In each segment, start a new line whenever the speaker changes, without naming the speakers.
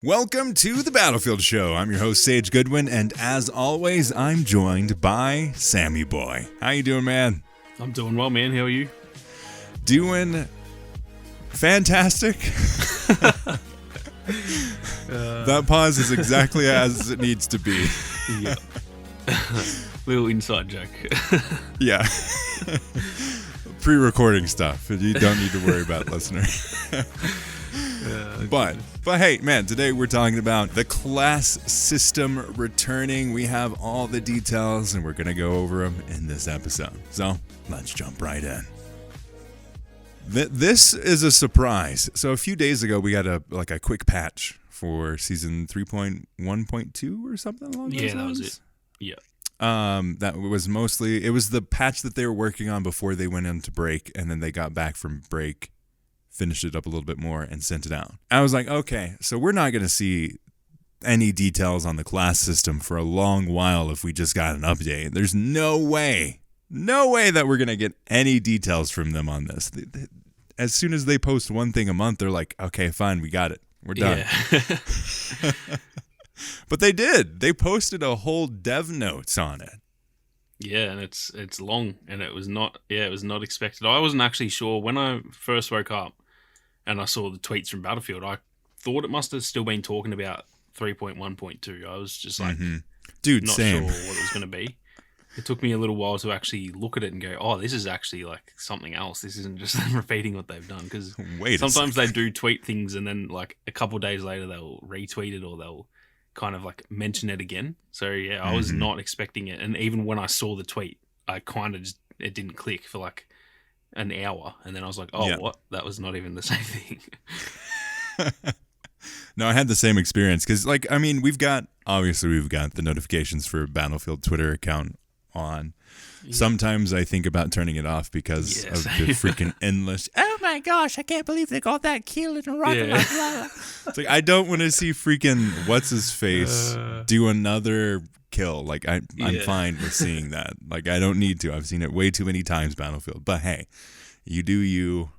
Welcome to the Battlefield Show. I'm your host, Sage Goodwin, and as always, I'm joined by Sammy Boy. How you doing, man?
I'm doing well, man. How are you?
Doing fantastic. That pause is exactly as it needs to be.
Yeah. Little inside joke.
Yeah. Pre-recording stuff. You don't need to worry about, listener. But hey, man, today we're talking about the class system returning. We have all the details, and we're going to go over them in this episode. So let's jump right in. This is a surprise. So a few days ago, we got a quick patch for season 3.1.2 or something along those lines.
Yeah, that was it. Yeah.
That was mostly, it was the patch that they were working on before they went into break, and then they got back from break, finished it up a little bit more, and sent it out. I was like, okay, so we're not going to see any details on the class system for a long while if we just got an update. There's no way that we're going to get any details from them on this. As soon as they post one thing a month, they're like, okay, fine, we got it. We're done. Yeah. But they did. They posted a whole dev notes on it.
Yeah, and it's long, and it was not expected. I wasn't actually sure when I first woke up and I saw the tweets from Battlefield. I thought it must have still been talking about 3.1.2. I was just like,
dude,
not
same.
sure what it was going to be. It took me a little while to actually look at it and go, oh, this is actually like something else. This isn't just them repeating what they've done. Because sometimes they do tweet things and then like a couple of days later they'll retweet it or they'll kind of like mention it again. So yeah, I was not expecting it. And even when I saw the tweet, I kind of just, it didn't click for like an hour. And then I was like, oh, what? That was not even the same thing.
No, I had the same experience. Because we've got the notifications for Battlefield Twitter account on. Yeah. Sometimes I think about turning it off because of the freaking endless, oh my gosh, I can't believe they got that kill in a rocket. It's like, I don't want to see freaking what's-his-face do another kill. Like, I'm fine with seeing that. Like, I don't need to. I've seen it way too many times, Battlefield. But hey, you do you.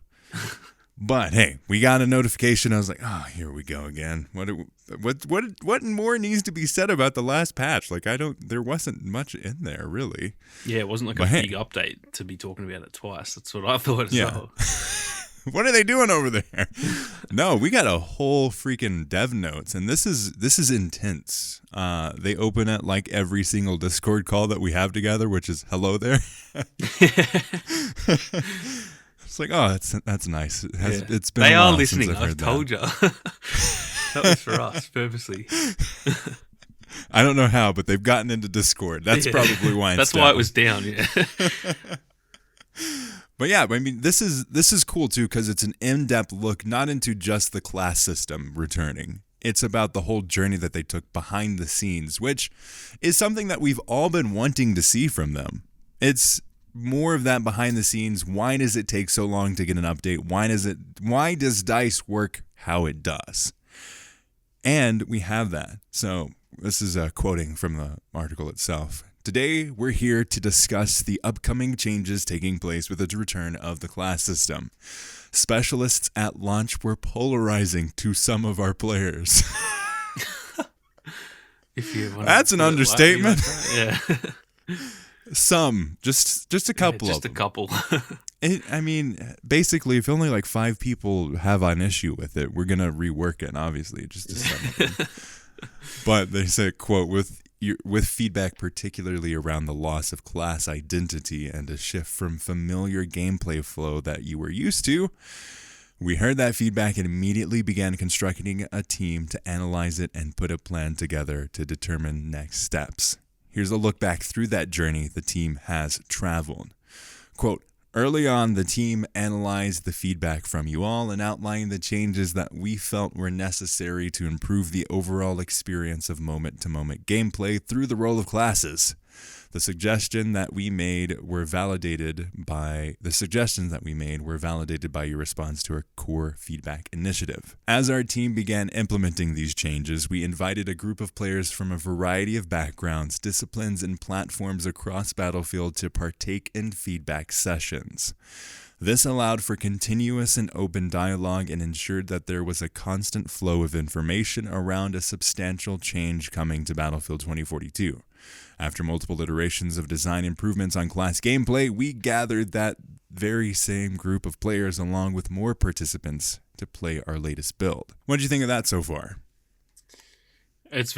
But hey, we got a notification. I was like, oh, here we go again. What more needs to be said about the last patch? Like, there wasn't much in there, really.
Yeah, it wasn't like a big update to be talking about it twice. That's what I thought as well.
What are they doing over there? No, we got a whole freaking dev notes, and this is intense. They open it like every single Discord call that we have together, which is hello there. It's like, oh, that's nice. It's been.
They
a while
are listening.
Since
I've told you. That was for us, purposely.
I don't know how, but they've gotten into Discord. That's probably why.
That's why it was down. Yeah.
But yeah, I mean, this is cool too because it's an in-depth look not into just the class system returning. It's about the whole journey that they took behind the scenes, which is something that we've all been wanting to see from them. It's more of that behind the scenes. Why does it take so long to get an update? Why does DICE work how it does? And we have that. So this is quoting from the article itself. Today, we're here to discuss the upcoming changes taking place with the return of the class system. Specialists at launch were polarizing to some of our players. That's an understatement.
Yeah.
Some, just a couple of them.
Just a couple.
Basically, if only like 5 people have an issue with it, we're going to rework it, obviously, just to some of them. But they say, quote, with feedback particularly around the loss of class identity and a shift from familiar gameplay flow that you were used to, we heard that feedback and immediately began constructing a team to analyze it and put a plan together to determine next steps. Here's a look back through that journey the team has traveled. Quote, early on, the team analyzed the feedback from you all and outlined the changes that we felt were necessary to improve the overall experience of moment-to-moment gameplay through the role of classes. The suggestions that we made were validated by your response to our core feedback initiative. As our team began implementing these changes, we invited a group of players from a variety of backgrounds, disciplines, and platforms across Battlefield to partake in feedback sessions. This allowed for continuous and open dialogue and ensured that there was a constant flow of information around a substantial change coming to Battlefield 2042. After multiple iterations of design improvements on class gameplay, we gathered that very same group of players along with more participants to play our latest build. What did you think of that so far?
It's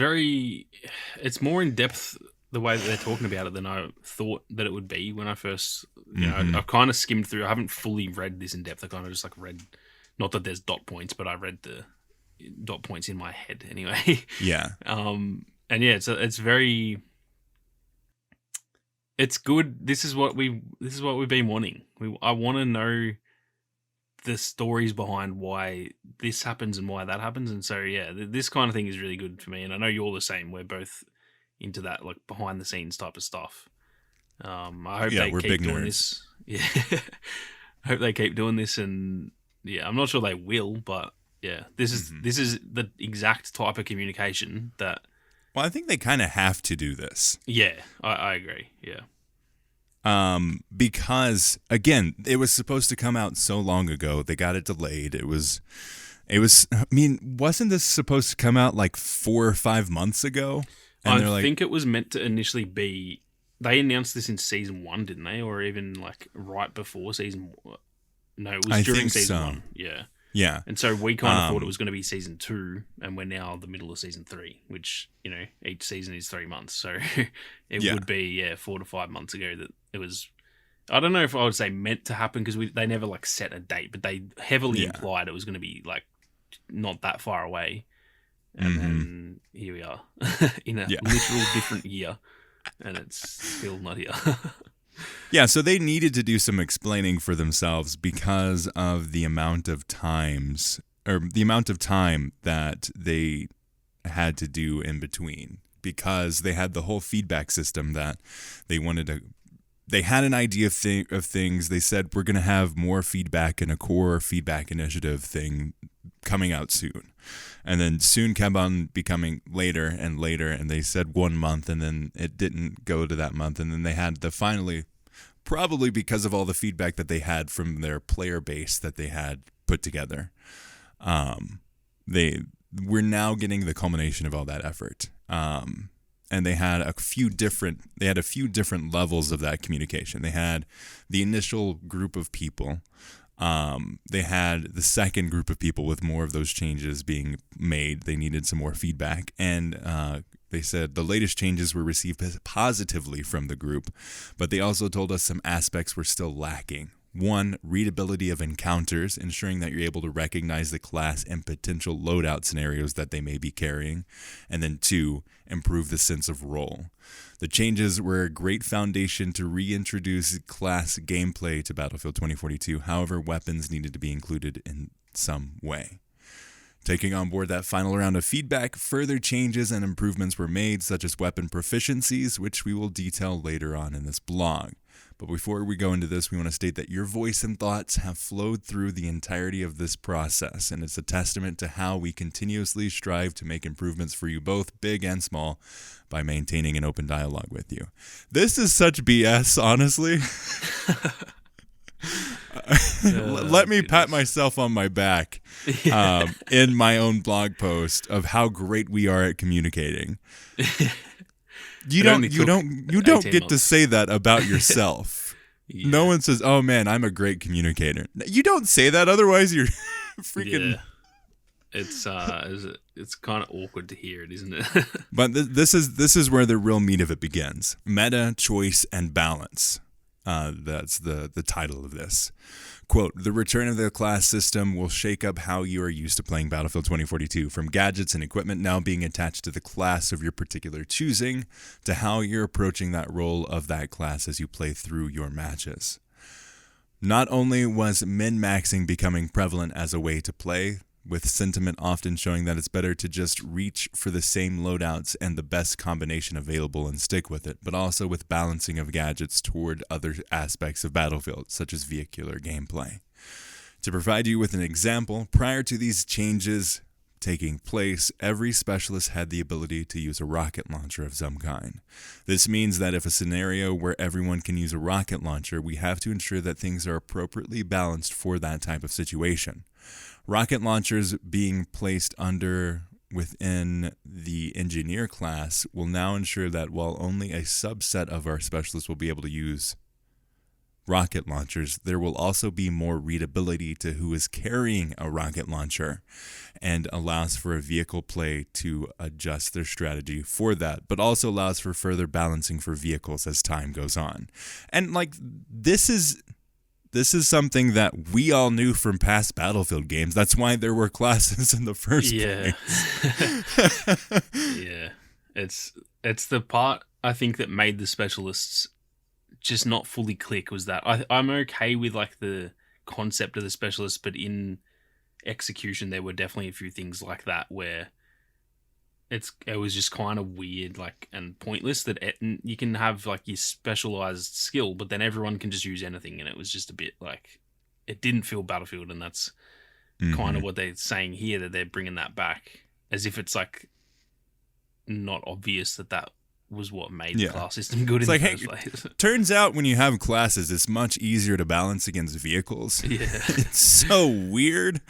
more in depth the way that they're talking about it than I thought that it would be when I first, I've kind of skimmed through. I haven't fully read this in depth. I kind of just read, not that there's dot points, but I read the dot points in my head anyway.
Yeah.
And yeah, it's very, it's good. This is what we've been wanting. I want to know the stories behind why this happens and why that happens. And so, yeah, this kind of thing is really good for me. And I know you're the same. We're both into that, behind the scenes type of stuff. I hope they keep doing this. Yeah. I hope they keep doing this. And yeah, I'm not sure they will, but yeah, this is the exact type of communication that.
Well, I think they kind of have to do this.
Yeah, I agree. Yeah.
Because again, it was supposed to come out so long ago. They got it delayed. It was, I mean, wasn't this supposed to come out 4 or 5 months ago? And
I think it was meant to initially be, they announced this in season 1, didn't they? Or even right before season 1. No, it was during season 1. Yeah.
Yeah.
And so we kind of thought it was going to be season 2, and we're now the middle of season 3, which, each season is 3 months. So it would be, 4 to 5 months ago that it was, I don't know if I would say meant to happen, because they never set a date, but they heavily implied it was going to be not that far away. And then here we are in a literal different year, and it's still not here.
Yeah, so they needed to do some explaining for themselves because of the amount of time that they had to do in between, because they had the whole feedback system that they had an idea of things. They said, we're going to have more feedback and a core feedback initiative thing coming out soon. And then soon kept on becoming later and later, and they said 1 month, and then it didn't go to that month. And then they had the finally, probably because of all the feedback that they had from their player base that they had put together, we're now getting the culmination of all that effort. And they had a few different levels of that communication. They had the initial group of people. They had the second group of people with more of those changes being made. They needed some more feedback. And they said the latest changes were received positively from the group, but they also told us some aspects were still lacking. 1, readability of encounters, ensuring that you're able to recognize the class and potential loadout scenarios that they may be carrying. And then 2, improve the sense of role. The changes were a great foundation to reintroduce class gameplay to Battlefield 2042. However, weapons needed to be included in some way. Taking on board that final round of feedback, further changes and improvements were made, such as weapon proficiencies, which we will detail later on in this blog. But before we go into this, we want to state that your voice and thoughts have flowed through the entirety of this process, and it's a testament to how we continuously strive to make improvements for you both, big and small, by maintaining an open dialogue with you. This is such BS, honestly. Let me pat myself on my back in my own blog post of how great we are at communicating. You don't get to say that about yourself. Yeah. No one says, "Oh man, I'm a great communicator." You don't say that, otherwise you're freaking.
Yeah. It's kind of awkward to hear it, isn't it?
But this is where the real meat of it begins. Meta, choice, and balance. That's the title of this. Quote, the return of the class system will shake up how you are used to playing Battlefield 2042, from gadgets and equipment now being attached to the class of your particular choosing, to how you're approaching that role of that class as you play through your matches. Not only was min-maxing becoming prevalent as a way to play, with sentiment often showing that it's better to just reach for the same loadouts and the best combination available and stick with it, but also with balancing of gadgets toward other aspects of Battlefield, such as vehicular gameplay. To provide you with an example, prior to these changes taking place, every specialist had the ability to use a rocket launcher of some kind. This means that if a scenario where everyone can use a rocket launcher, we have to ensure that things are appropriately balanced for that type of situation. Rocket launchers being placed within the engineer class will now ensure that while only a subset of our specialists will be able to use rocket launchers, there will also be more readability to who is carrying a rocket launcher, and allows for a vehicle play to adjust their strategy for that, but also allows for further balancing for vehicles as time goes on. And like this is something that we all knew from past Battlefield games. That's why there were classes in the first
place. Yeah. It's the part I think that made the specialists just not fully click, was that I'm okay with like the concept of the specialists, but in execution there were definitely a few things like that where it was just kind of weird, like, and pointless, that you can have like your specialized skill, but then everyone can just use anything, and it was just a bit like, it didn't feel Battlefield, and that's kind of what they're saying here, that they're bringing that back, as if it's like not obvious that was what made the class system good in the first place.
Turns out when you have classes, it's much easier to balance against vehicles.
Yeah.
It's so weird.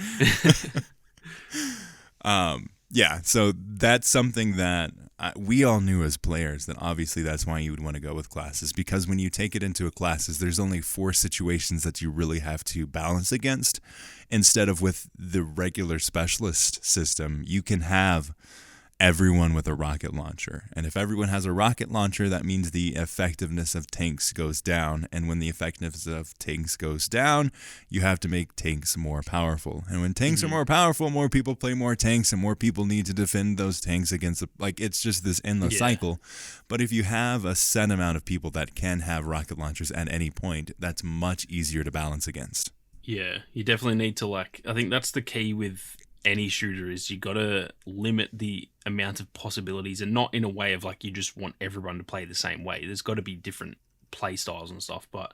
So that's something that we all knew as players, that obviously that's why you would want to go with classes, because when you take it into a classes, there's only 4 situations that you really have to balance against, instead of with the regular specialist system, you can have everyone with a rocket launcher. And if everyone has a rocket launcher, that means the effectiveness of tanks goes down. And when the effectiveness of tanks goes down, you have to make tanks more powerful. And when tanks are more powerful, more people play more tanks, and more people need to defend those tanks against it's just this endless cycle. But if you have a set amount of people that can have rocket launchers at any point, that's much easier to balance against.
Yeah, you definitely need to, I think that's the key with any shooter, is you got to limit the amount of possibilities, and not in a way of you just want everyone to play the same way. There's got to be different play styles and stuff, but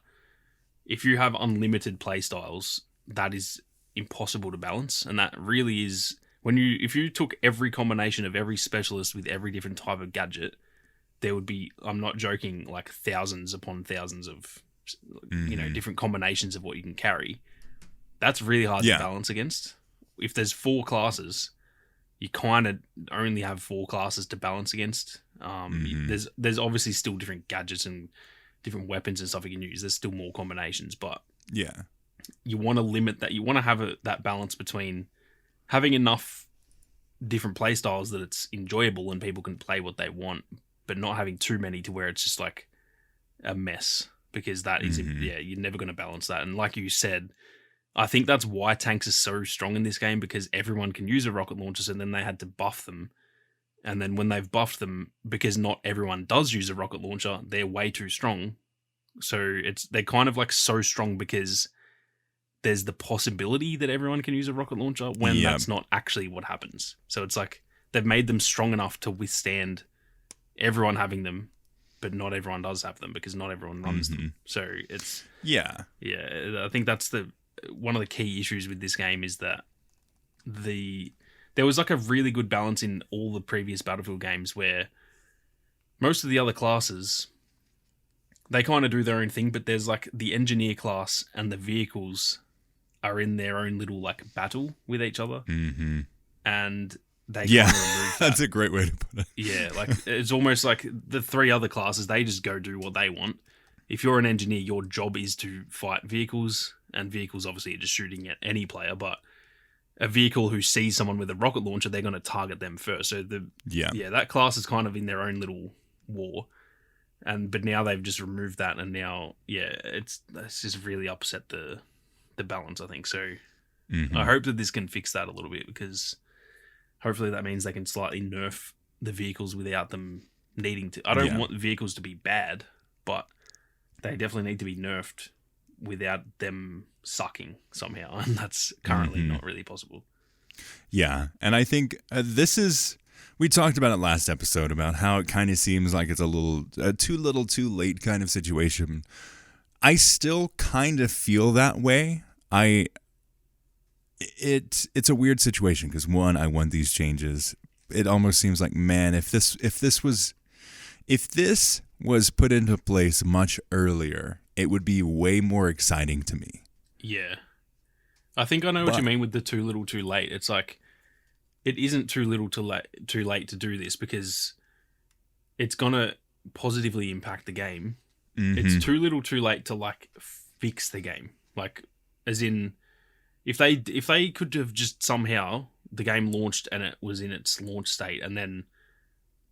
if you have unlimited play styles, that is impossible to balance. And that really is, if you took every combination of every specialist with every different type of gadget, there would be, I'm not joking, thousands upon thousands of different combinations of what you can carry. That's really hard to balance against. If there's 4 classes, you kind of only have 4 classes to balance against. There's obviously still different gadgets and different weapons and stuff you can use. There's still more combinations, but you want to limit that. You want to have that balance between having enough different play styles that it's enjoyable and people can play what they want, but not having too many to where it's just a mess, because that is, you're never going to balance that. And like you said, I think that's why tanks are so strong in this game, because everyone can use a rocket launcher, and then they had to buff them. And then when they've buffed them, because not everyone does use a rocket launcher, they're way too strong. So they're kind of so strong because there's the possibility that everyone can use a rocket launcher when that's not actually what happens. So it's they've made them strong enough to withstand everyone having them, but not everyone does have them because not everyone runs them. So it's... Yeah, I think that's one of the key issues with this game, is that there was a really good balance in all the previous Battlefield games, where most of the other classes, they kind of do their own thing, but there's the engineer class and the vehicles are in their own little battle with each other. And they kind of remove that.
That's a great way to put it.
Yeah, it's almost the 3 other classes, they just go do what they want. If you're an engineer, your job is to fight vehicles, and vehicles obviously are just shooting at any player, but a vehicle who sees someone with a rocket launcher, they're going to target them first. So that class is kind of in their own little war. But now they've just removed that, and now it's just really upset the balance, I think. So I hope that this can fix that a little bit, because hopefully that means they can slightly nerf the vehicles without them needing to. I don't want the vehicles to be bad, but they definitely need to be nerfed without them sucking somehow, and that's currently not really possible.
Yeah, and I think we talked about it last episode, about how it kind of seems like it's a too little too late kind of situation. I still kind of feel that way. it's a weird situation because one, I want these changes. It almost seems like, man, if this was put into place much earlier, it would be way more exciting to me.
Yeah. I think I know what you mean with the too little too late. It's like, it isn't too little too late to do this because it's going to positively impact the game. Mm-hmm. It's too little too late to like fix the game. Like, as in, if they could have just somehow, the game launched and it was in its launch state, and then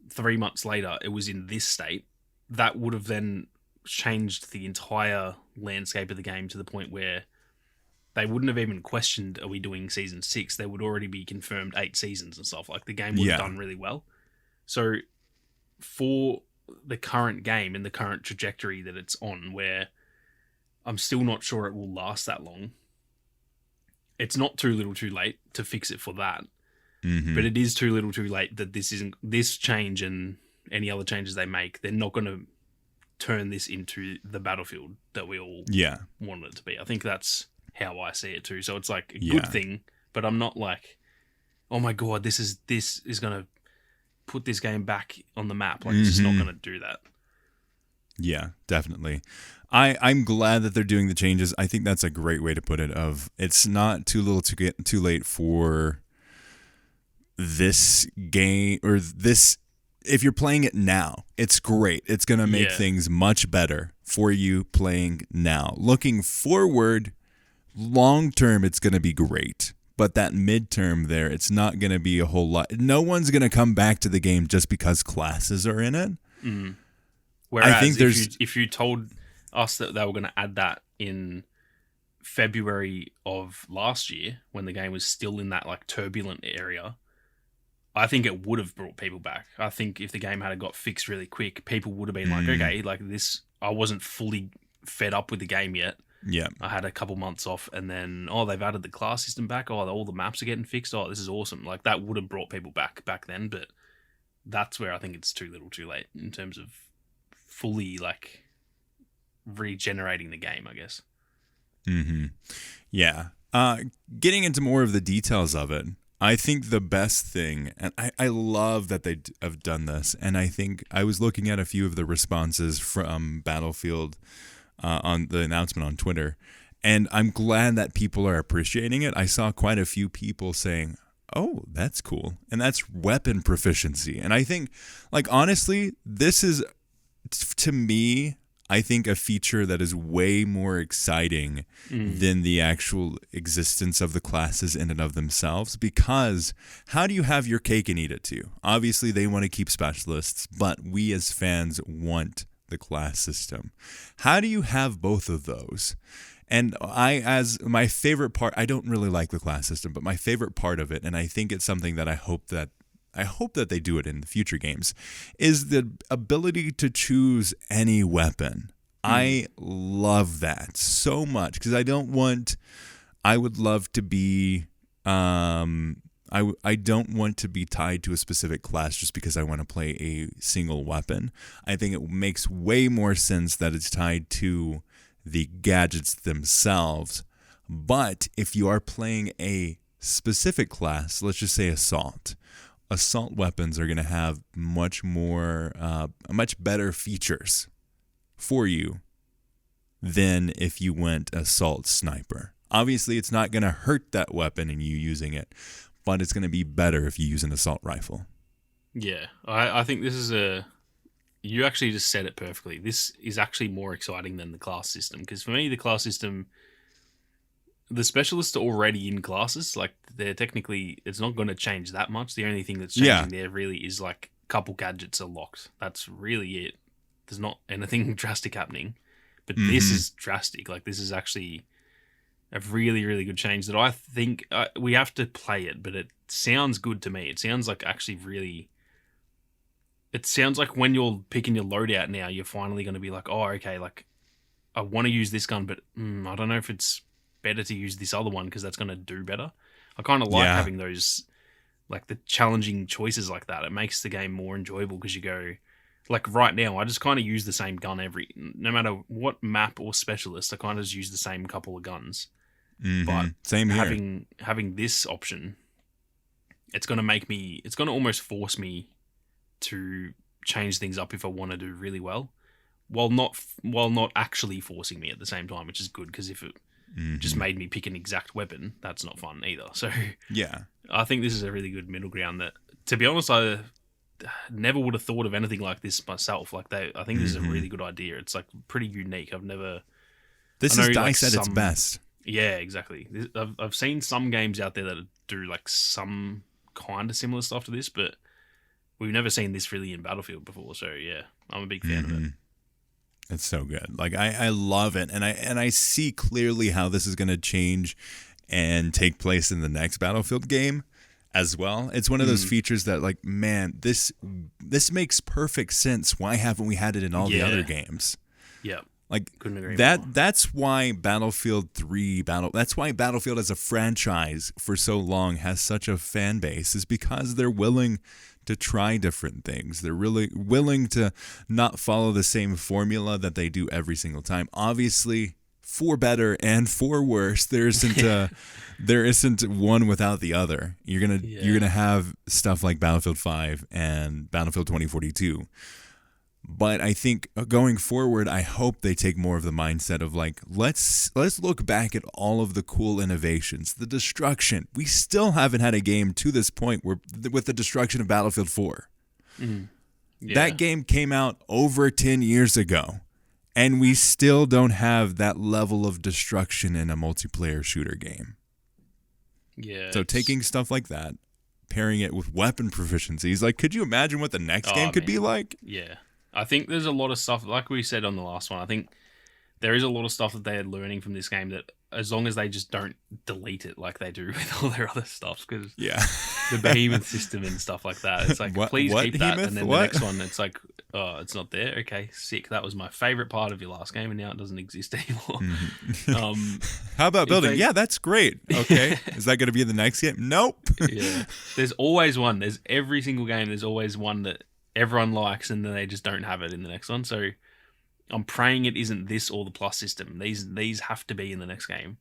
3 months later it was in this state, that would have then changed the entire landscape of the game to the point where they wouldn't have even questioned, are we doing season 6? They would already be confirmed 8 seasons and stuff. Like, the game would have done really well. So for the current game and the current trajectory that it's on, where I'm still not sure it will last that long, it's not too little too late to fix it for that. Mm-hmm. But it is too little too late that this change and any other changes they make, they're not going to turn this into the Battlefield that we all wanted it to be. I think that's how I see it too. So it's like a good thing, but I'm not like, oh my God, this is going to put this game back on the map. Like, it's just not going to do that.
Yeah, definitely. I'm glad that they're doing the changes. I think that's a great way to put it. It's not too little too late for this game, or this. If you're playing it now, it's great. It's going to make things much better for you playing now. Looking forward, long term, it's going to be great. But that midterm there, it's not going to be a whole lot. No one's going to come back to the game just because classes are in it. Mm.
Whereas I think if you told us that they were going to add that in February of last year, when the game was still in that like turbulent area, I think it would have brought people back. I think if the game had got fixed really quick, people would have been like, okay, like this, I wasn't fully fed up with the game yet.
Yeah.
I had a couple months off, and then, they've added the class system back. All the maps are getting fixed. This is awesome. Like, that would have brought people back then, but that's where I think it's too little too late in terms of fully, like, regenerating the game, I guess.
Mm-hmm. Yeah. Getting into more of the details of it, I think the best thing, and I love that they have done this, and I think I was looking at a few of the responses from Battlefield on the announcement on Twitter, and I'm glad that people are appreciating it. I saw quite a few people saying, oh, that's cool, and that's weapon proficiency. And I think, like, honestly, this is, to me, I think a feature that is way more exciting than the actual existence of the classes in and of themselves, because how do you have your cake and eat it too? Obviously, they want to keep specialists, but we as fans want the class system. How do you have both of those? And as my favorite part, I don't really like the class system, but my favorite part of it, and I think it's something that I hope that they do it in the future games, is the ability to choose any weapon. I love that so much, because I would love to be, I don't want to be tied to a specific class just because I want to play a single weapon. I think it makes way more sense that it's tied to the gadgets themselves. But if you are playing a specific class, let's just say assault weapons are going to have much better features for you than if you went assault sniper. Obviously, it's not going to hurt that weapon in you using it, but it's going to be better if you use an assault rifle.
Yeah, I think this is you actually just said it perfectly. This is actually more exciting than the class system, because for me, the class system, the specialists are already in classes. Like, they're technically, it's not going to change that much. The only thing that's changing there really is like a couple gadgets are locked. That's really it. There's not anything drastic happening, but this is drastic. Like, this is actually a really, really good change that I think we have to play it, but it sounds good to me. It sounds like actually really, it sounds like when you're picking your loadout now, you're finally going to be like, oh, okay, like, I want to use this gun, but I don't know if it's better to use this other one because that's going to do better. I kind of like having those, like, the challenging choices like that. It makes the game more enjoyable, because you go, like, right now, I just kind of use the same gun no matter what map or specialist, I kind of just use the same couple of guns. But
same here.
Having this option, it's going to almost force me to change things up if I want to do really well, while not actually forcing me at the same time, which is good, because if it just made me pick an exact weapon, that's not fun either. So
yeah,
I think this is a really good middle ground that, to be honest, I never would have thought of anything like this myself. Like I think this is a really good idea. It's like pretty unique.
This is DICE at its best.
Yeah, exactly. I've seen some games out there that do like some kind of similar stuff to this, but we've never seen this really in Battlefield before. So yeah, I'm a big fan of it.
It's so good. Like I love it, and I see clearly how this is going to change and take place in the next Battlefield game as well. It's one of those features that, like, man, this makes perfect sense. Why haven't we had it in all the other games?
Yeah.
Like,
couldn't agree
that
more.
that's why Battlefield 3 that's why Battlefield as a franchise for so long has such a fan base, is because they're willing to try different things. They're really willing to not follow the same formula that they do every single time. Obviously, for better and for worse, there isn't one without the other. You're gonna have stuff like Battlefield 5 and Battlefield 2042. But I think going forward, I hope they take more of the mindset of like, let's look back at all of the cool innovations, the destruction. We still haven't had a game to this point where, with the destruction of Battlefield 4. That game came out over 10 years ago, and we still don't have that level of destruction in a multiplayer shooter game.
Yeah.
So taking stuff like that, pairing it with weapon proficiencies, like, could you imagine what the next game could be like?
Yeah. I think there's a lot of stuff, like we said on the last one, I think there is a lot of stuff that they're learning from this game that, as long as they just don't delete it like they do with all their other stuff, because the behemoth system and stuff like that, it's like, please keep that, and then the next one, it's like, oh, it's not there, okay, sick, that was my favourite part of your last game, and now it doesn't exist anymore.
How about building? Yeah, that's great. Okay, is that going to be in the next game? Nope.
Yeah, there's always one, there's every single game, there's always one that everyone likes, and then they just don't have it in the next one. So I'm praying it isn't this or the plus system. These have to be in the next game.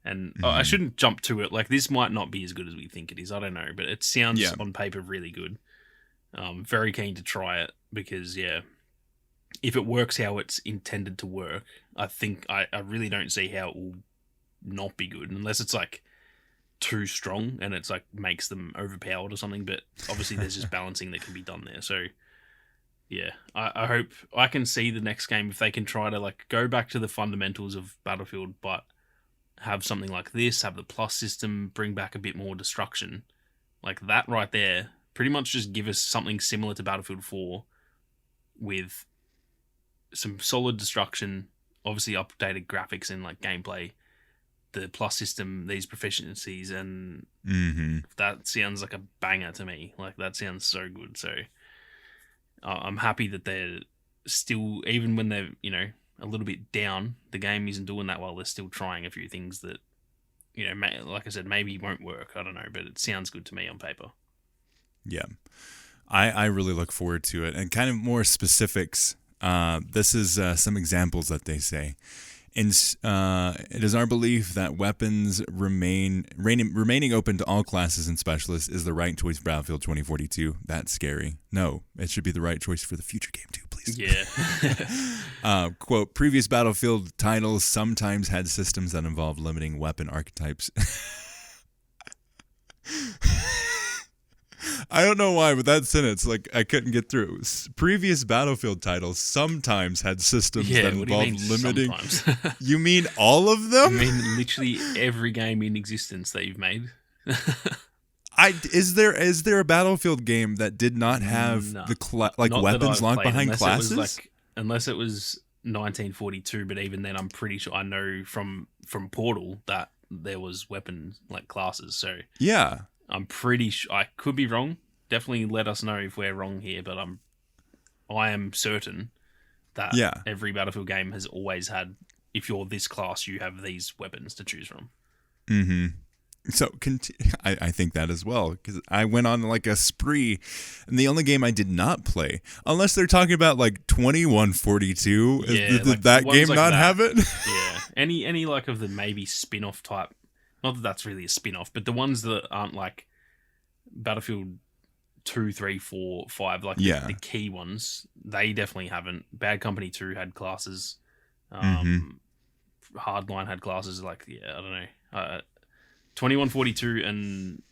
And I shouldn't jump to it. Like, this might not be as good as we think it is. I don't know, but it sounds on paper really good. Very keen to try it because, if it works how it's intended to work, I think I really don't see how it will not be good, unless it's like too strong and it's like makes them overpowered or something, but obviously there's just balancing that can be done there. So yeah, I hope I can see the next game if they can try to like go back to the fundamentals of Battlefield, but have something like this, have the plus system, bring back a bit more destruction. Like that right there, pretty much just give us something similar to Battlefield 4 with some solid destruction, obviously updated graphics and like gameplay, the plus system, these proficiencies, and that sounds like a banger to me. Like, that sounds so good. So I'm happy that they're still, even when they're, a little bit down, the game isn't doing that well. They're still trying a few things that, like I said, maybe won't work. I don't know, but it sounds good to me on paper. Yeah.
I really look forward to it. And kind of more specifics. This is some examples that they say. It is our belief that weapons remaining open to all classes and specialists is the right choice for Battlefield 2042. That's scary. No, it should be the right choice for the future game too, please.
Yeah.
Quote, previous Battlefield titles sometimes had systems that involved limiting weapon archetypes. I don't know why, but that sentence, like, I couldn't get through. Previous Battlefield titles sometimes had systems that involved limiting. You mean all of them?
I mean literally every game in existence that you've made.
Is there a Battlefield game that did not have weapons locked behind classes?
Unless it was 1942, but even then, I'm pretty sure I know from Portal that there was weapons like classes. So
yeah.
I'm pretty sure, I could be wrong. Definitely let us know if we're wrong here, but I am certain that every Battlefield game has always had, if you're this class, you have these weapons to choose from.
Mm-hmm. So I think that as well, because I went on like a spree, and the only game I did not play, unless they're talking about like 2142, did that game not have it?
Yeah, any like of the maybe spin-off type not that that's really a spin-off, but the ones that aren't like Battlefield 2, 3, 4, 5, like the key ones, they definitely haven't. Bad Company 2 had classes. Hardline had classes like, I don't know. 2142 and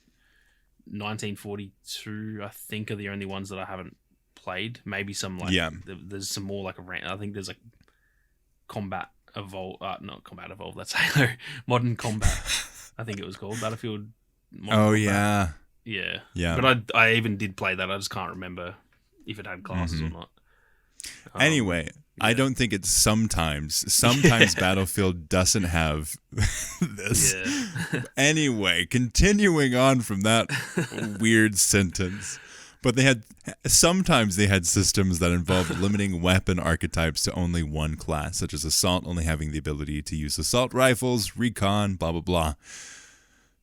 1942, I think, are the only ones that I haven't played. Maybe some like there's some more like I think there's like Combat Evolve, not Combat Evolve. That's Halo. Modern Combat. I think it was called Battlefield.
Modern Combat.
Yeah. But I even did play that. I just can't remember if it had classes or not.
Anyway, I don't think it's sometimes. Sometimes Battlefield doesn't have this. Yeah. Anyway, continuing on from that weird sentence. But sometimes they had systems that involved limiting weapon archetypes to only one class, such as Assault only having the ability to use assault rifles, recon, blah, blah, blah.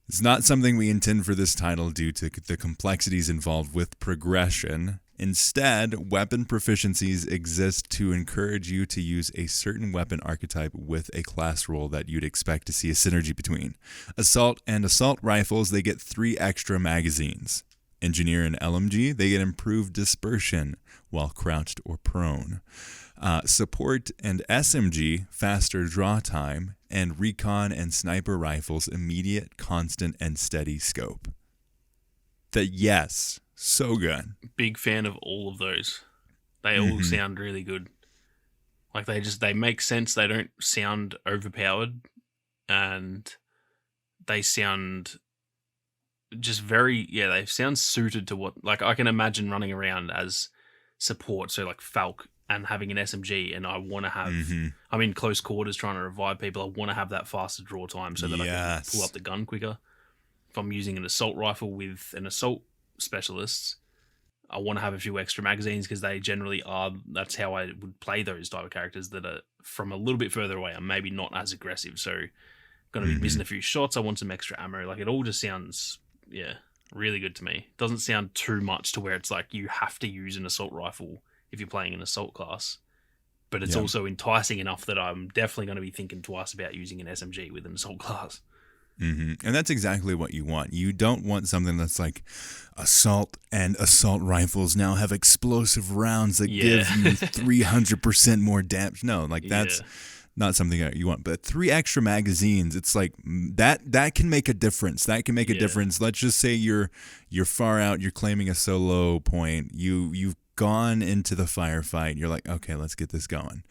It's not something we intend for this title due to the complexities involved with progression. Instead, weapon proficiencies exist to encourage you to use a certain weapon archetype with a class role that you'd expect to see a synergy between. Assault and assault rifles, they get 3 extra magazines. Engineer and LMG, they get improved dispersion while crouched or prone. Support and SMG, faster draw time, and recon and sniper rifles, immediate, constant, and steady scope. Yes, so good.
Big fan of all of those. They all sound really good. Like they make sense. They don't sound overpowered, and they sound just very, they sound suited to what, like I can imagine running around as support, so like Falk, and having an SMG, and I want to have, I'm in close quarters trying to revive people, I want to have that faster draw time so that I can pull up the gun quicker. If I'm using an assault rifle with an assault specialist, I want to have a few extra magazines because they generally are, that's how I would play those type of characters that are from a little bit further away and maybe not as aggressive, so going to be missing a few shots, I want some extra ammo. Like it all just sounds, really good to me. Doesn't sound too much to where it's like you have to use an assault rifle if you're playing an assault class, but it's also enticing enough that I'm definitely going to be thinking twice about using an SMG with an assault class.
And that's exactly what you want. You don't want something that's like assault and assault rifles now have explosive rounds that give you 300% more damage. No, like that's not something that you want. But 3 extra magazines, it's like that can make a difference. That can make a difference. Let's just say you're far out, you're claiming a solo point, you've gone into the firefight, you're like, okay, let's get this going.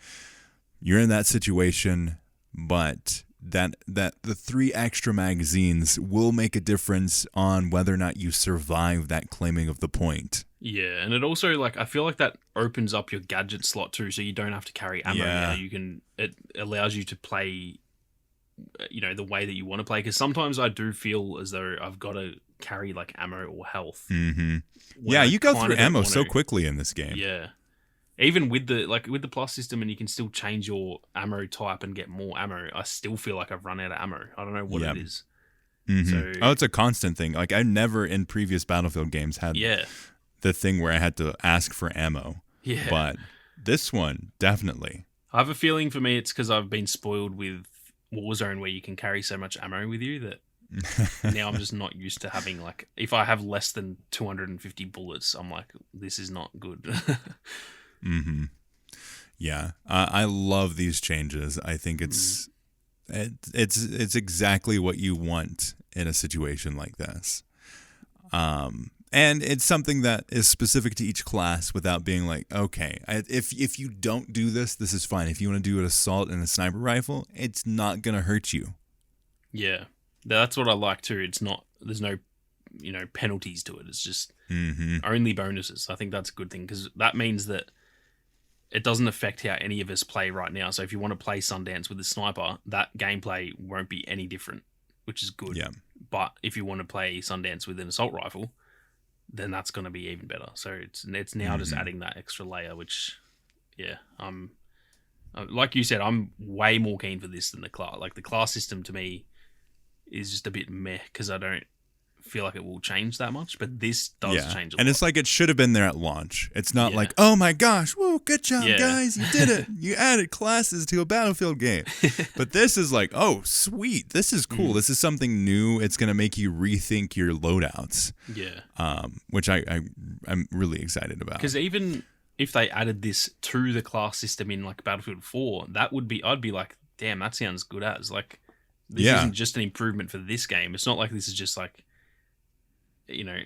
You're in that situation, but that the 3 extra magazines will make a difference on whether or not you survive that claiming of the point.
Yeah, and it also, like, I feel like that opens up your gadget slot too, so you don't have to carry ammo now. It allows you to play, the way that you want to play, because sometimes I do feel as though I've got to carry, like, ammo or health.
Yeah, you go through ammo so quickly in this game.
Yeah. Even with the plus system, and you can still change your ammo type and get more ammo, I still feel like I've run out of ammo. I don't know what it is. So,
it's a constant thing. Like, I never in previous Battlefield games had the thing where I had to ask for ammo. Yeah. But this one, definitely.
I have a feeling for me it's because I've been spoiled with Warzone where you can carry so much ammo with you that now I'm just not used to having, like, if I have less than 250 bullets, I'm like, this is not good.
Yeah, I love these changes. I think it's exactly what you want in a situation like this. And it's something that is specific to each class without being like, okay, if you don't do this, this is fine. If you want to do an assault and a sniper rifle, it's not going to hurt you.
Yeah, that's what I like too. It's not, there's no, penalties to it. It's just only bonuses. I think that's a good thing because that means that it doesn't affect how any of us play right now. So if you want to play Sundance with a sniper, that gameplay won't be any different, which is good. Yeah. But if you want to play Sundance with an assault rifle, then that's going to be even better. So it's now just adding that extra layer, which, like you said, I'm way more keen for this than the class. Like the class system to me is just a bit meh because I don't feel like it will change that much, but this does change a lot.
And it's like it should have been there at launch. It's not like, oh my gosh, whoa, good job, guys, you did it. You added classes to a Battlefield game. But this is like, oh, sweet, this is cool. This is something new. It's going to make you rethink your loadouts.
Yeah.
Which I'm really excited about.
Because even if they added this to the class system in like Battlefield 4, I'd be like, damn, that sounds good as. Like, this isn't just an improvement for this game. It's not like this is just like, you know,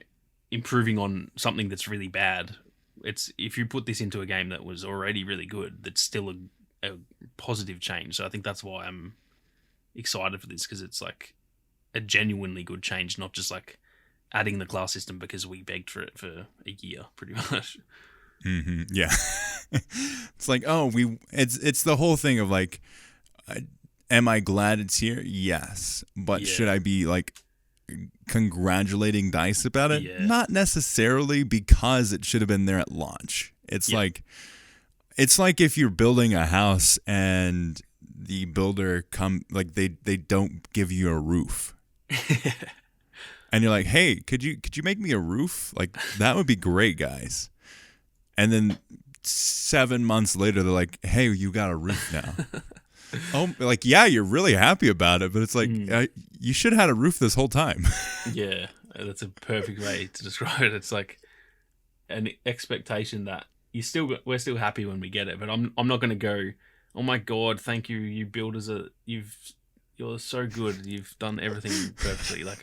improving on something that's really bad. It's if you put this into a game that was already really good, that's still a positive change. So I think that's why I'm excited for this, because it's like a genuinely good change, not just like adding the class system because we begged for it for a year, pretty much.
Mm-hmm. Yeah. It's like, oh, it's the whole thing of like, am I glad it's here? Yes. But should I be like congratulating DICE about it?
Yeah.
Not necessarily, because it should have been there at launch. It's like if you're building a house and the builder they don't give you a roof. And you're like, hey, could you make me a roof? Like, that would be great, guys. And then 7 months later, they're like, hey, you got a roof now. Oh, like, yeah, you're really happy about it, but it's like, you should have had a roof this whole time.
Yeah, that's a perfect way to describe it. It's like an expectation that we're still happy when we get it, but I'm not going to go, oh my god, thank you, you builders you're so good, you've done everything perfectly. Like,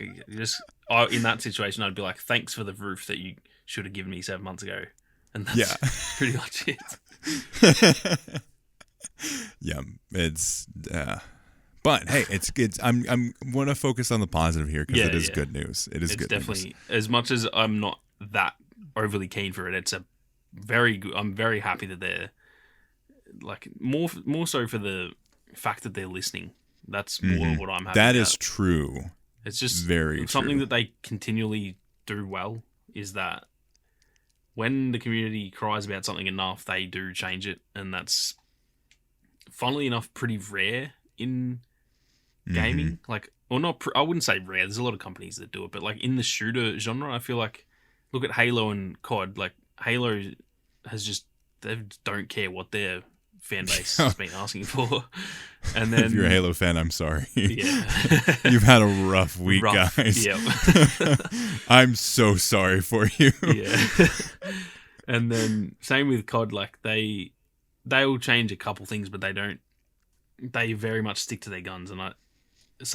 in that situation, I'd be like, thanks for the roof that you should have given me 7 months ago, and that's pretty much it.
Yeah, it's but hey, it's I'm want to focus on the positive here, because it is good news. It's good
definitely
news.
As much as I'm not that overly keen for it, it's a very good. I'm very happy that they're like more so for the fact that they're listening. That's more what I'm happy
That
about.
is true.
It's just
very
something
true.
that they continually do well, is that when the community cries about something enough, they do change it, and that's, funnily enough, pretty rare in gaming. Like, or not, I wouldn't say rare. There's a lot of companies that do it, but like in the shooter genre, I feel like, look at Halo and COD. Like, Halo they don't care what their fan base has been asking for. And then,
if you're a Halo fan, I'm sorry.
Yeah.
You've had a rough week, guys.
Yep.
I'm so sorry for you.
Yeah. And then same with COD. Like, they will change a couple things, but they very much stick to their guns. And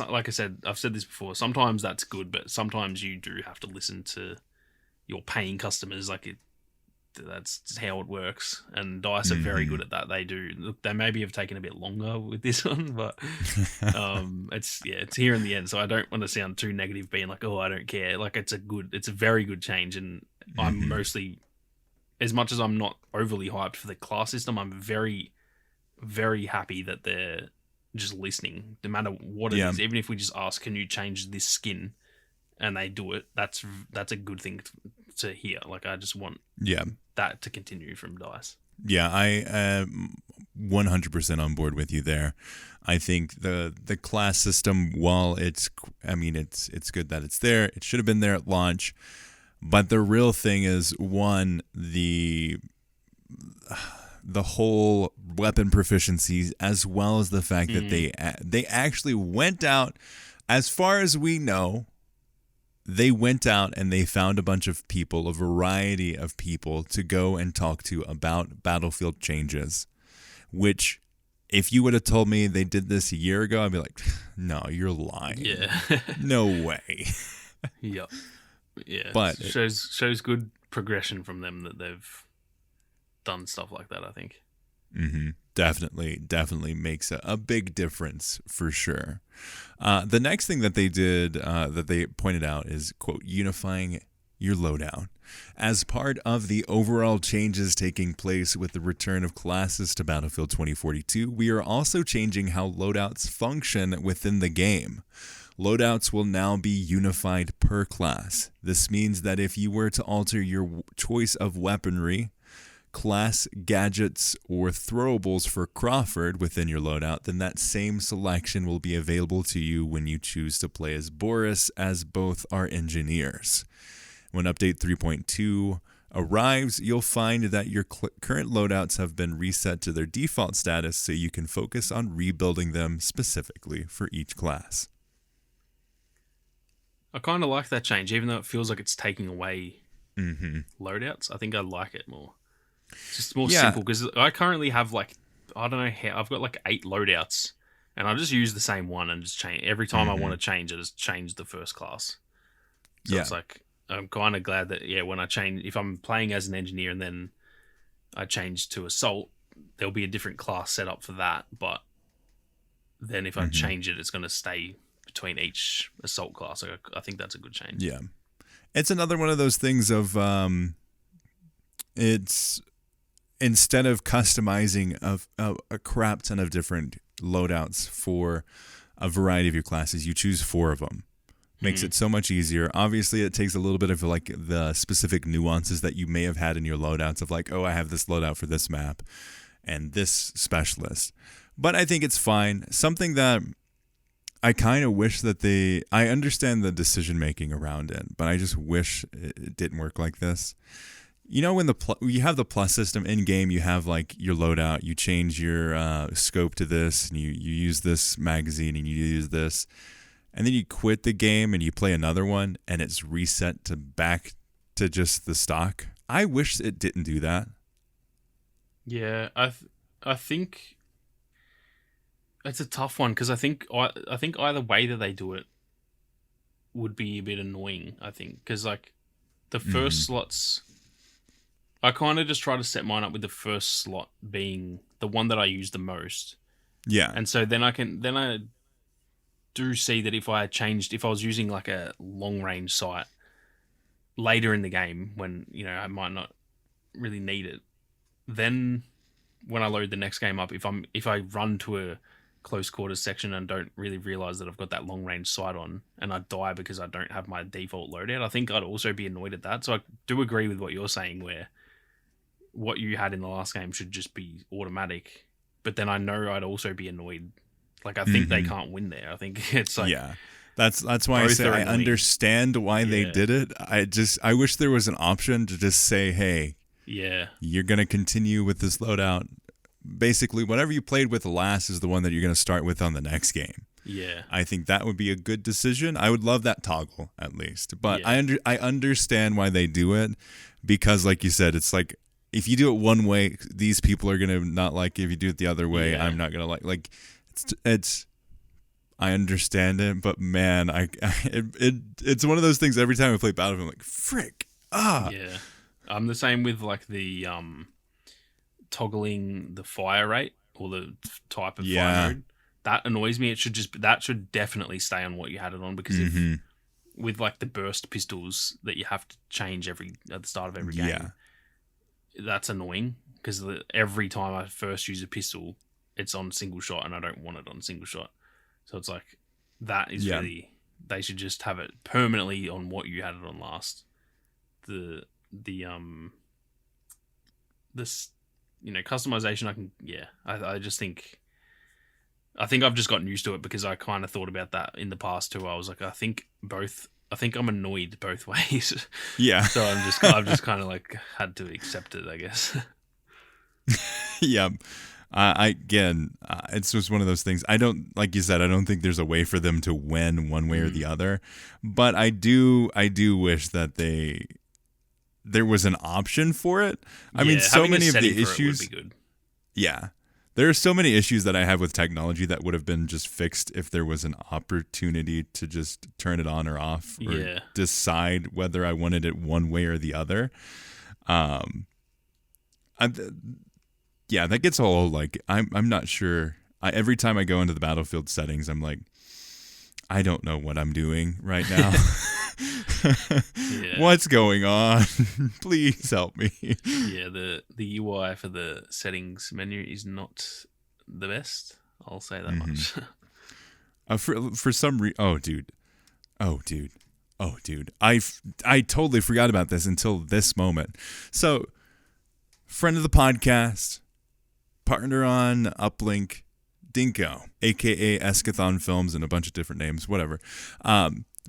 like I said, I've said this before, sometimes that's good, but sometimes you do have to listen to your paying customers. Like, that's how it works. And DICE are very good at that. They do. Look, they maybe have taken a bit longer with this one, but it's here in the end. So I don't want to sound too negative, being like, oh, I don't care. Like, it's a very good change. And I'm mostly, as much as I'm not overly hyped for the class system, I'm very, very happy that they're just listening, no matter what it is. Even if we just ask, can you change this skin, and they do it, that's a good thing to hear. Like, I just want that to continue from DICE.
Yeah, I am 100% on board with you there. I think the class system, while it's good that it's there, it should have been there at launch. But the real thing is, one, the whole weapon proficiencies, as well as the fact that they actually went out, as far as we know, they went out and they found a bunch of people, a variety of people, to go and talk to about Battlefield changes, which, if you would have told me they did this a year ago, I'd be like, no, you're lying.
Yeah.
No way.
Yep. Yeah.
But
it shows good progression from them, that they've done stuff like that, I think.
Definitely makes a big difference, for sure. The next thing that they did, that they pointed out, is, quote, unifying your loadout. As part of the overall changes taking place with the return of classes to Battlefield 2042, we are also changing how loadouts function within the game. Loadouts will now be unified per class. This means that if you were to alter your choice of weaponry, class gadgets or throwables for Crawford within your loadout, then that same selection will be available to you when you choose to play as Boris, as both are engineers. When Update 3.2 arrives, you'll find that your current loadouts have been reset to their default status so you can focus on rebuilding them specifically for each class.
I kind of like that change, even though it feels like it's taking away loadouts. I think I like it more. It's just more simple, because I currently have like, I don't know how, I've got like 8 loadouts, and I just use the same one and just change. Every time I want to change, I just change the first class. So it's like, I'm kind of glad that, when I change, if I'm playing as an engineer and then I change to assault, there'll be a different class set up for that. But then if I change it, it's going to stay between each assault class. So I think that's a good change.
Yeah. It's another one of those things of, it's instead of customizing a crap ton of different loadouts for a variety of your classes, you choose 4 of them. Makes it so much easier. Obviously, it takes a little bit of like the specific nuances that you may have had in your loadouts of like, oh, I have this loadout for this map and this specialist. But I think it's fine. Something that I kind of wish that I understand the decision making around it, but I just wish it didn't work like this. You know, when you have the plus system in game, you have like your loadout, you change your scope to this, and you use this magazine and you use this. And then you quit the game and you play another one and it's reset to back to just the stock. I wish it didn't do that.
Yeah, I think it's a tough one, because I think either way that they do it would be a bit annoying, I think. Because like the first slots, I kind of just try to set mine up with the first slot being the one that I use the most.
Yeah.
And so then I do see that if I was using like a long range sight later in the game when, I might not really need it, then when I load the next game up, if I run to a close quarters section and don't really realize that I've got that long range sight on and I die because I don't have my default loadout, I think I'd also be annoyed at that. So I do agree with what you're saying, where what you had in the last game should just be automatic, but then I know I'd also be annoyed. Like, I think they can't win there. I think it's like...
Yeah. That's why I say I understand why they did it. I wish there was an option to just say, hey, you're going to continue with this loadout. Basically, whatever you played with last is the one that you're going to start with on the next game.
Yeah.
I think that would be a good decision. I would love that toggle, at least. But I understand why they do it, because, like you said, it's like, if you do it one way, these people are going to not like it. If you do it the other way, I'm not going to like... Like, it's I understand it, but man, it's one of those things. Every time I play Battlefield, I'm like, frick,
Yeah, I'm the same with like the toggling the fire rate or the type of fire mode. That annoys me. That should definitely stay on what you had it on, because if with like the burst pistols that you have to change at the start of every game, that's annoying, because every time I first use a pistol, it's on single shot, and I don't want it on single shot. So it's like, that is really, they should just have it permanently on what you had it on last. This, customization, I just think, I've just gotten used to it, because I kind of thought about that in the past too. I was like, I think I'm annoyed both ways.
Yeah.
So I've just kind of like had to accept it, I guess.
Yeah. It's just one of those things. I don't, like you said, I don't think there's a way for them to win one way or the other. But I do wish that there was an option for it. I mean, so many of the issues. Would be good. Yeah. There are so many issues that I have with technology that would have been just fixed if there was an opportunity to just turn it on or off, or decide whether I wanted it one way or the other. That gets all like, I'm not sure. Every time I go into the Battlefield settings, I'm like, I don't know what I'm doing right now. What's going on? Please help me.
Yeah, the UI for the settings menu is not the best. I'll say that much.
For some reason, oh dude, I totally forgot about this until this moment. So, friend of the podcast, partner on Uplink, Dinko, a.k.a. Escathon Films and a bunch of different names, whatever.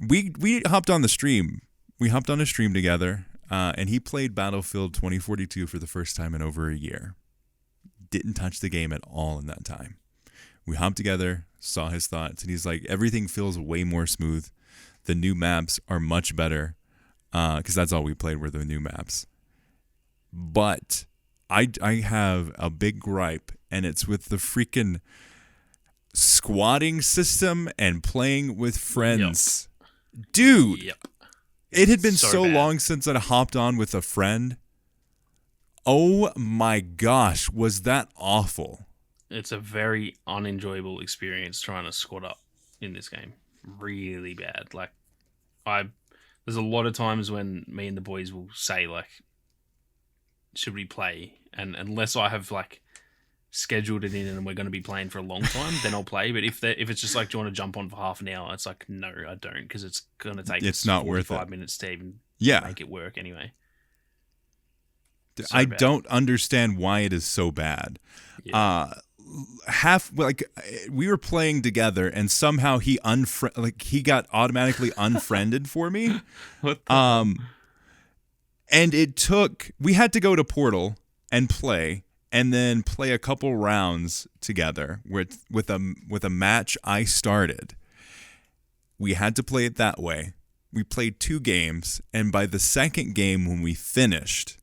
We hopped on the stream. We hopped on a stream together, and he played Battlefield 2042 for the first time in over a year. Didn't touch the game at all in that time. We hopped together, saw his thoughts, and he's like, everything feels way more smooth. The new maps are much better, because that's all we played were the new maps. But I have a big gripe, and it's with the freaking squatting system and playing with friends. Yep. Dude, yep. It had been so long since I hopped on with a friend. Oh my gosh, was that awful.
It's a very unenjoyable experience trying to squat up in this game. Really bad. Like, there's a lot of times when me and the boys will say, like, should we play? And unless I have like scheduled it in and we're going to be playing for a long time, then I'll play. But if it's just like, do you want to jump on for half an hour? It's like, no, I don't, because it's going to take
it's not worth
5 minutes to even make it work anyway.
I don't understand why it is so bad. Yeah. We were playing together and somehow he got automatically unfriended for me.
What the
And we had to go to Portal and play, and then play a couple rounds together with a match I started. We had to play it that way. We played 2 games, and by the second game when we finished,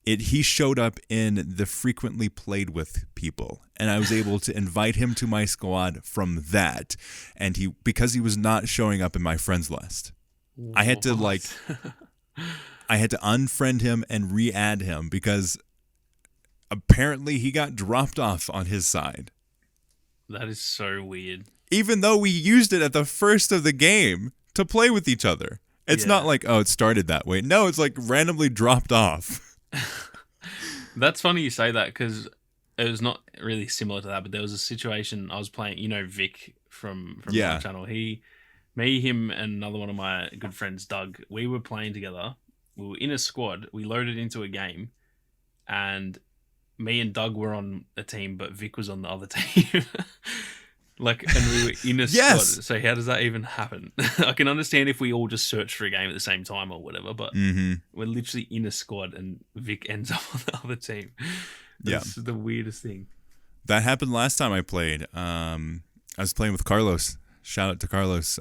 he showed up in the frequently played with people, and I was able to invite him to my squad from that, and because he was not showing up in my friends list. I had to unfriend him and re-add him because apparently he got dropped off on his side.
That is so weird.
Even though we used it at the first of the game to play with each other. It's not like, oh, it started that way. No, it's like randomly dropped off.
That's funny you say that because it was not really similar to that, but there was a situation I was playing, Vic from my channel. Me, him, and another one of my good friends, Doug, we were playing together. We were in a squad. We loaded into a game, and me and Doug were on a team, but Vic was on the other team. And we were in a squad. So how does that even happen? I can understand if we all just search for a game at the same time or whatever, but we're literally in a squad, and Vic ends up on the other team. That's the weirdest thing.
That happened last time I played. I was playing with Carlos. Shout out to Carlos.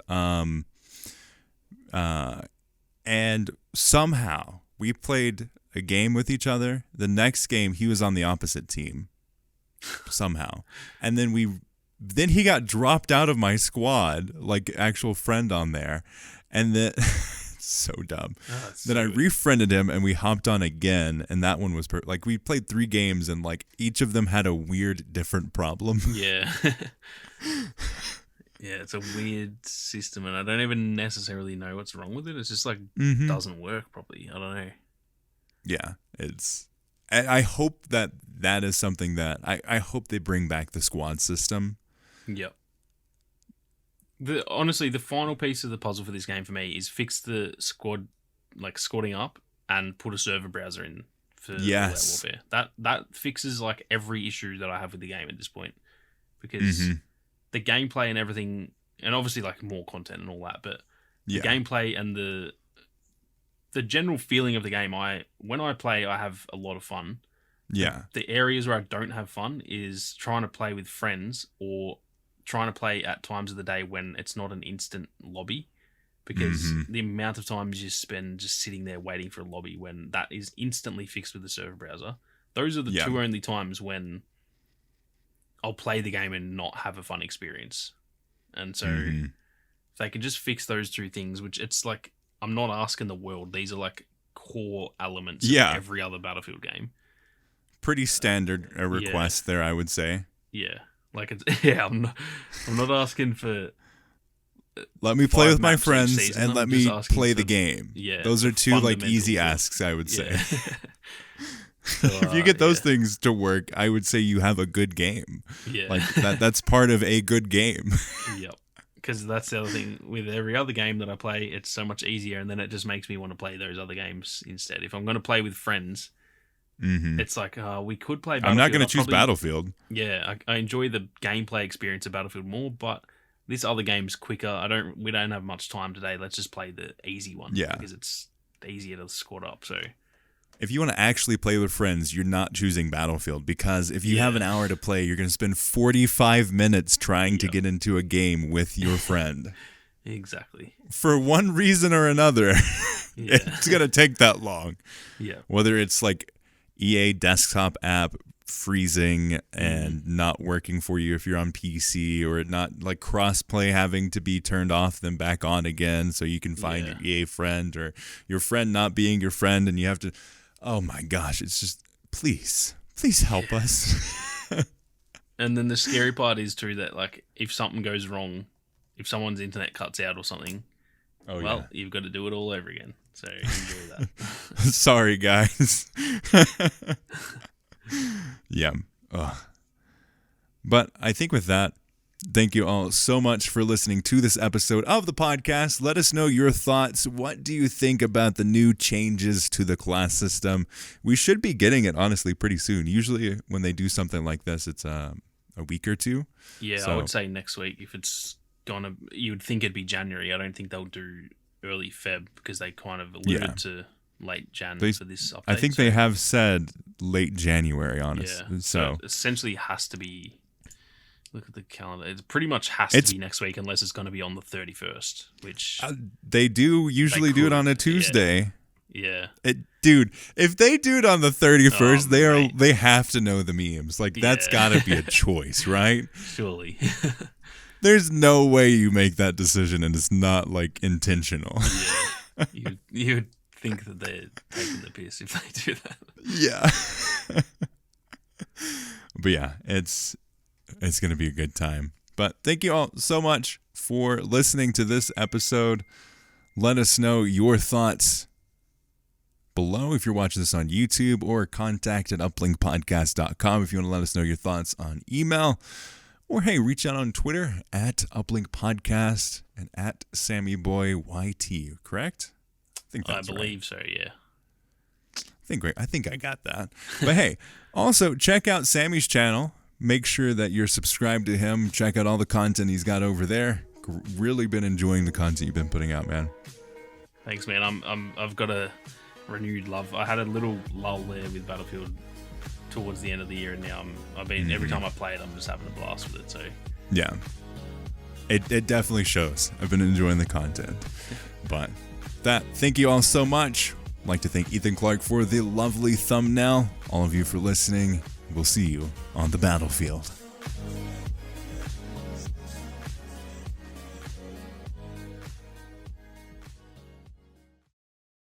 And somehow we played a game with each other. The next game, he was on the opposite team. Somehow. And then he got dropped out of my squad, like actual friend on there. And then, so dumb. Then I refriended him and we hopped on again. And that one was, we played 3 games and each of them had a weird, different problem.
Yeah. Yeah, it's a weird system, and I don't even necessarily know what's wrong with it. It's just doesn't work properly. I don't know.
Yeah, I hope that is something that I hope they bring back the squad system.
Yep. Honestly, the final piece of the puzzle for this game for me is fix the squad, squatting up, and put a server browser in for All-Out Warfare. That fixes every issue that I have with the game at this point, because. The gameplay and everything, and obviously more content and all that, but the gameplay and the general feeling of the game, when I play, I have a lot of fun.
Yeah.
The areas where I don't have fun is trying to play with friends or trying to play at times of the day when it's not an instant lobby, because the amount of times you spend just sitting there waiting for a lobby when that is instantly fixed with the server browser. Those are the 2 only times when I'll play the game and not have a fun experience. And so if they can just fix those 2 things, which it's I'm not asking the world. These are core elements of every other Battlefield game.
Pretty standard request there, I would say.
Yeah. I'm not asking for...
Let me play with my friends and let me play the game.
Yeah.
Those are 2 easy asks, I would say. So, if you get those things to work, I would say you have a good game.
Yeah.
That's part of a good game.
Yep. Because that's the other thing. With every other game that I play, it's so much easier, and then it just makes me want to play those other games instead. If I'm going to play with friends, It's like we could play Battlefield.
I'm not going to choose Battlefield.
Yeah, I enjoy the gameplay experience of Battlefield more, but this other game's quicker. We don't have much time today. Let's just play the easy one.
Yeah.
Because it's easier to squad up. So
if you want to actually play with friends, you're not choosing Battlefield, because if you have an hour to play, you're going to spend 45 minutes trying to get into a game with your friend.
Exactly.
For one reason or another, it's going to take that long.
Yeah.
Whether it's like EA desktop app freezing and not working for you if you're on PC, or not like crossplay having to be turned off then back on again so you can find your EA friend, or your friend not being your friend and you have to, oh my gosh, it's just, please help us.
And then the scary part is too that like if something goes wrong, if someone's internet cuts out or something, you've got to do it all over again. So enjoy that.
Sorry, guys. Yeah. But I think with that, thank you all so much for listening to this episode of the podcast. Let us know your thoughts. What do you think about the new changes to the class system? We should be getting it, honestly, pretty soon. Usually when they do something like this, it's a week or two.
Yeah, so I would say next week. If it's you would think it'd be January. I don't think they'll do early Feb, because they kind of alluded to late Jan for this update.
I think they have said late January, honestly.
Yeah. So it essentially has to be, look at the calendar, it pretty much has to be next week, unless it's going to be on the 31st, which
they do usually do it on a Tuesday.
Yeah.
Dude, if they do it on the 31st, they have to know the memes. Like, that's got to be a choice, right?
Surely.
There's no way you make that decision and it's not like intentional.
Yeah. You'd think that they're taking the piss if they do that.
Yeah. But yeah, it's going to be a good time. But thank you all so much for listening to this episode. Let us know your thoughts below if you're watching this on YouTube, or contact@uplinkpodcast.com if you want to let us know your thoughts on email. Or hey, reach out on Twitter @uplinkpodcast and @SammyBoyYT, correct? I
believe so, yeah.
I think I got that. But hey, also check out Sammy's channel. Make sure that you're subscribed to him. Check out all the content he's got over there. Really been enjoying the content you've been putting out, man.
Thanks, man. I've got a renewed love. I had a little lull there with Battlefield towards the end of the year, and now every time I play it, I'm just having a blast with it. So
yeah, it definitely shows. I've been enjoying the content. But thank you all so much. I'd like to thank Ethan Clark for the lovely thumbnail. All of you for listening. We'll see you on the battlefield.